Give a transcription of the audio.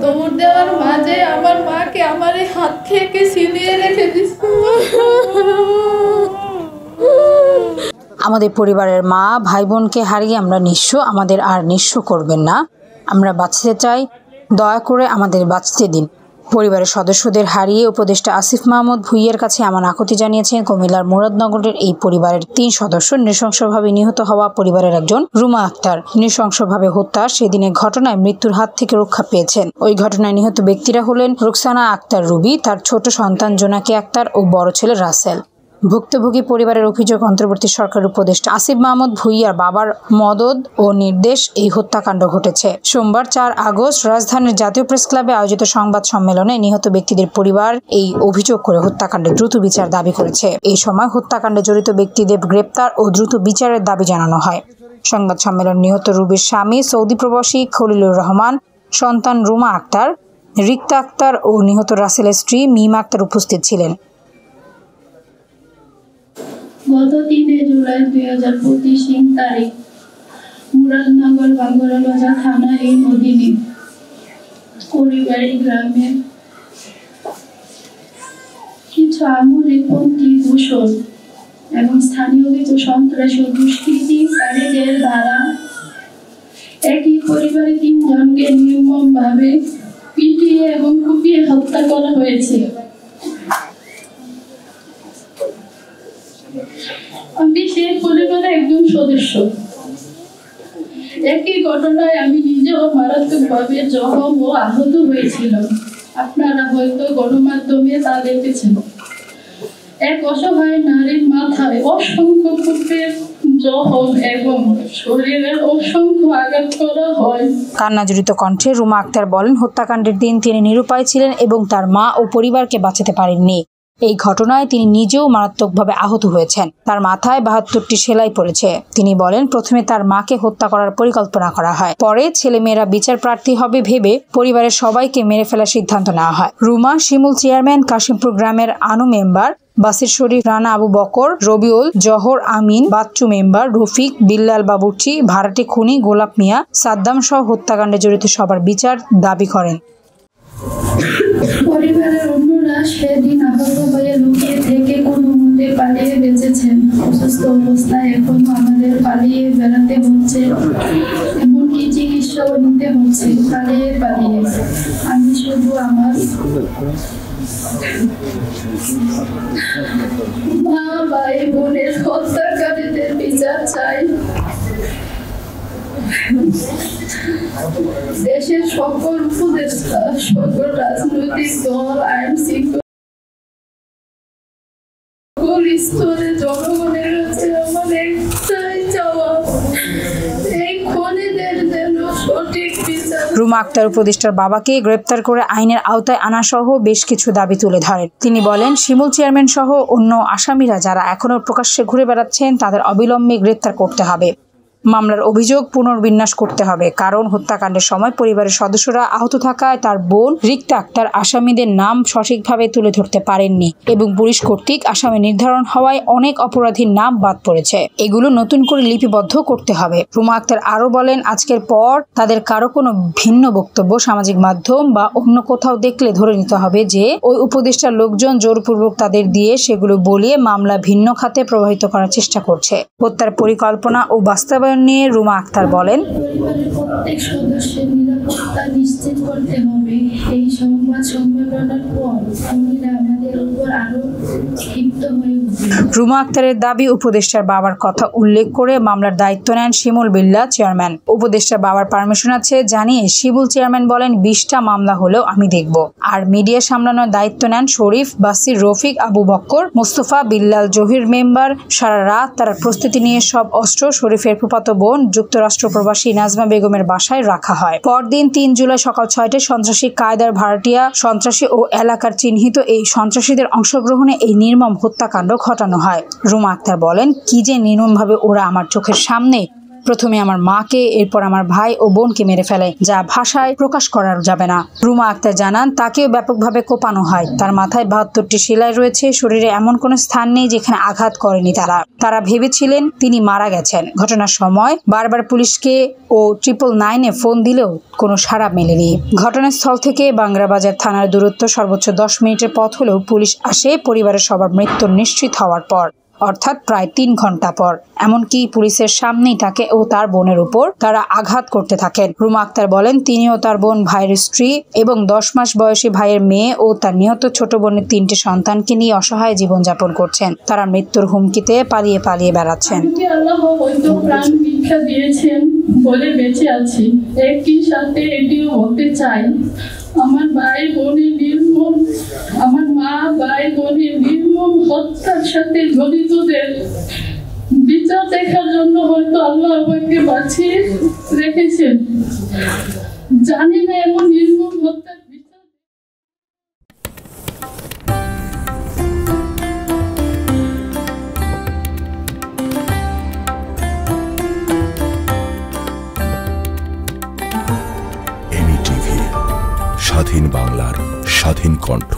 দৌড় দেওয়ার মাঝে আমার মাকে আমার এই হাত থেকে ছিনিয়ে রেখে দিচ্ছে। আমাদের পরিবারের মা ভাই বোনকে হারিয়ে আমরা নিঃস্ব, আমাদের আর নিঃস্ব করবেন না। আমরা বাঁচতে চাই, দয়া করে আমাদের বাঁচতে দিন। পরিবারের সদস্যদের হারিয়ে উপদেষ্টা আসিফ মাহমুদ ভূঁইয়ার কাছে এমন আকুতি জানিয়েছেন কুমিল্লার মুরাদনগরের এই পরিবারের 3 সদস্য নৃশংসভাবে নিহত হওয়া পরিবারের একজন রুমা আক্তার। নৃশংসভাবে হত্যা সেদিনের ঘটনায় মৃত্যুর হাত থেকে রক্ষা পেয়েছেন। ওই ঘটনায় নিহত ব্যক্তিরা হলেন রুকসানা আক্তার রুবি, তার ছোট সন্তান জোনাকি আক্তার ও বড় ছেলে রাসেল। ভুক্তভোগী পরিবারের অভিযোগ, অন্তর্বর্তী সরকার উপদেষ্টা আসিফ মাহমুদ ভূঁইয়ার বাবার মদদ ও নির্দেশ এই হত্যাকাণ্ড ঘটেছে। সোমবার 4 আগস্ট রাজধানীর জাতীয় প্রেস ক্লাবে আয়োজিত সংবাদ সম্মেলনে নিহত ব্যক্তিদের পরিবার এই অভিযোগ করে হত্যাকাণ্ডের দ্রুত বিচার দাবি করেছে। এই সময় হত্যাকাণ্ডে জড়িত ব্যক্তিদের গ্রেপ্তার ও দ্রুত বিচারের দাবি জানানো হয়। সংবাদ সম্মেলনে নিহত রুবির স্বামী সৌদি প্রবাসী খলিলুর রহমান, সন্তান রুমা আক্তার, রিক্তা আক্তার ও নিহত রাসেলের স্ত্রী মিমা আক্তার উপস্থিত ছিলেন। গত 3 জুলাই 2025 তারিখ মুরাদনগর বাঙ্গুরাবাজার থানার এই অধীনে কুড়িবাড়ি গ্রামের কিছু আমলিপন্থী দূষণ এবং স্থানীয় কিছু সন্ত্রাসী ও দুষ্কৃতিকারীদের দ্বারা একই পরিবারের 3 জনকে নির্মমভাবে পিটিয়ে এবং কুপিয়ে হত্যা করা হয়েছে। আমি সেই পরিবারের একজন সদস্য। একই ঘটনায় আমি নিজেও মারাত্মকভাবে জখম ও আহত হয়েছিলাম। আপনারা হয়তো গণমাধ্যমে তা দেখেছেন। এক অসহায় নারীর মাথায় অসংখ্য কুপির জখম এবং শরীরের অসংখ্য আঘাত করা হয়। কান্নাজড়িত কণ্ঠে রুমা আক্তার বলেন, হত্যাকাণ্ডের দিন তিনি নিরুপায় ছিলেন এবং তার মা ও পরিবারকে বাঁচাতে পারেননি। এই ঘটনায় তিনি নিজেও মারাত্মকভাবে আহত হয়েছেন। তার মাথায় 72টি সেলাই পড়েছে। তিনি বলেন, প্রথমে তার মাকে হত্যা করার পরিকল্পনা করা হয়, পরে ছেলেমেয়েরা বিচার প্রার্থী হবে ভেবে পরিবারের সবাইকে মেরে ফেলার সিদ্ধান্ত নেওয়া হয়। রুমা শিমুল চেয়ারম্যান, কাশিমপুর গ্রামের আনু মেম্বার, বাসির শরীফ, রানা আবু বকর, রবিউল, জহর আমিন, বাচ্চু মেম্বার, রফিক, বিল্লাল বাবুর্চি, ভাড়াটে খুনি গোলাপ মিয়া, সাদ্দাম সহ হত্যাকাণ্ডে জড়িত সবার বিচার দাবি করেন। পরিবারের অন্যরা সেদিন আহত হয়ে লুকিয়ে থেকে কোনো মতে পালিয়ে বেঁচেছেন। অসুস্থ অবস্থায় এখনো আমাদের পালিয়ে বেড়াতে হচ্ছে, এমনকি চিকিৎসাও নিতে হচ্ছে পালিয়ে। আমি শুধু আমার মা, ভাই, বোনের হত্যাকারীদের বিচার চাই। দেশের সকল উপদেষ্টা, সকল রাজনৈতিক দল, আইন শৃঙ্খলা স্তরে জনগণের কাছে আমার একটাই চাওয়া, এই খুনিদের যেন সঠিক বিচার। রুমা আক্তার উপদেষ্টার বাবাকে গ্রেপ্তার করে আইনের আওতায় আনা সহ বেশ কিছু দাবি তুলে ধরেন। তিনি বলেন, শিমুল চেয়ারম্যান সহ অন্য আসামিরা যারা এখনো প্রকাশ্যে ঘুরে বেড়াচ্ছেন তাদের অবিলম্বে গ্রেপ্তার করতে হবে। মামলার অভিযোগ পুনর্বিন্যাস করতে হবে, কারণ হত্যাকাণ্ডের সময় পরিবারের সদস্যরা আহত থাকায় তার বোন রিক্তা আক্তার আসামিদের নাম সঠিকভাবে তুলে ধরতে পারেননি এবং পুলিশ কর্তৃক আসামি নির্ধারণ হওয়ায় অনেক অপরাধীর নাম বাদ পড়েছে। এগুলো নতুন করে লিপিবদ্ধ করতে হবে। রুমা আক্তার আরো বলেন, আজকের পর তাদের কারো কোনো ভিন্ন বক্তব্য সামাজিক মাধ্যম বা অন্য কোথাও দেখলে ধরে নিতে হবে যে ওই উপদেষ্টার লোকজন জোরপূর্বক তাদের দিয়ে সেগুলো বলিয়ে মামলা ভিন্ন খাতে প্রবাহিত করার চেষ্টা করছে। হত্যার পরিকল্পনা ও বাস্তবায়ন নিয়ে রুমা আক্তার বলেন, প্রত্যেক সদস্যের নিরাপত্তা নিশ্চিত করতে হবে। এই সংবাদ সম্মেলনের পর আমাদের উপর আরো ক্ষিপ্ত হয়ে উঠবে। রুমা আক্তারের দাবি, উপদেষ্টার বাবার কথা উল্লেখ করে মামলার দায়িত্ব নেন শিমুল বিল্লাহ চেয়ারম্যান। উপদেষ্টার বাবার পারমিশন আছে জানিয়ে শিমুল চেয়ারম্যান বলেন, 20টা মামলা হলেও আমি দেখব। আর মিডিয়া সামলানোর দায়িত্ব নেন শরীফ, বাসির, রফিক, আবু বক্কর, মোস্তফা, বিল্লাল, জহির মেম্বার। সারা রাত তারা প্রস্তুতি নিয়ে সব অস্ত্র শরীফের ফুফাতো বোন যুক্তরাষ্ট্র প্রবাসী নাজমা বেগমের বাসায় রাখা হয়। পরদিন 3 জুলাই সকাল 6টায় সন্ত্রাসী কায়দার ভাড়াটিয়া সন্ত্রাসী ও এলাকার চিহ্নিত এই সন্ত্রাসীদের অংশগ্রহণে এই নির্মম হত্যাকাণ্ড ঘটানো হয়। রুমা আক্তার বলেন, কি যে নির্মমভাবে ওরা আমার চোখের সামনে প্রথমে আমার মাকে, এরপর আমার ভাই ও বোনকে মেরে ফেলে, যা ভাষায় প্রকাশ করা যাবে না। রুমা আক্তার জানান, তাকেও ব্যাপকভাবে কোপানো হয়। তার মাথায় 72টি সেলাই রয়েছে। শরীরে এমন কোনো স্থান নেই যেখানে আঘাত করেনি তারা ভেবেছিলেন তিনি মারা গেছেন। ঘটনার সময় বারবার পুলিশকে ও 999-এ ফোন দিলেও কোনো সাড়া মেলেনি। ঘটনাস্থল থেকে বাংলাবাজার থানার দূরত্ব সর্বোচ্চ 10 মিনিটের পথ হলেও পুলিশ আসে পরিবারের সবার মৃত্যু নিশ্চিত হওয়ার পর, অর্থাৎ প্রায় 3 ঘন্টা পর। এমনকি পুলিশের সামনেই তাকে ও তার বোনের উপর তারা আঘাত করতে থাকেন। রুমা আক্তার বলেন, তিনি ও তার বোন, ভাইয়ের স্ত্রী এবং 10 মাস বয়সী ভাইয়ের মেয়ে ও তার নিহত ছোট বোনের 3টি সন্তানকে নিয়ে অসহায় জীবনযাপন করছেন। তারা মৃত্যুর হুমকিতে পালিয়ে পালিয়ে বেড়াচ্ছেন। আল্লাহ হয়তো প্রাণ ভিক্ষা দিয়েছেন বলে বেঁচে আছি। একই সাথে এটিও বলতে চাই, আমার ভাই বোনের নির্মম, আমার মা ভাই বোনের নির্মম হত্যার সাথে জড়িতদের বিচার দেখার জন্য হয়তো আল্লাহ আমাকে বাঁচিয়ে রেখেছেন। জানি না এমন নির্মম হত্যার বিচার। এমই টিভি, স্বাধীন বাংলার স্বাধীন কণ্ঠ।